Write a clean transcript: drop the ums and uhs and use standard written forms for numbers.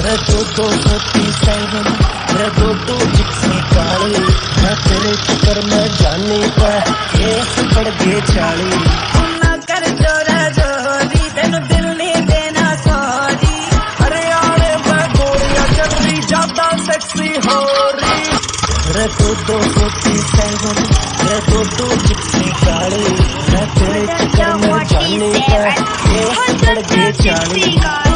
दो 47 दो जिक्सी काली मैं तेरे चक्कर में जानी पै केस पड़ गए 40 ना कर जोरा जोरी तेन दिल नहीं देना सॉरी हरियाणे में गोरियां चल रही ज्यादा सेक्सी हो रही दो 47 दो जिक्सी काली मैं तेरे चक्कर में जानी पै केस पड़ गए 40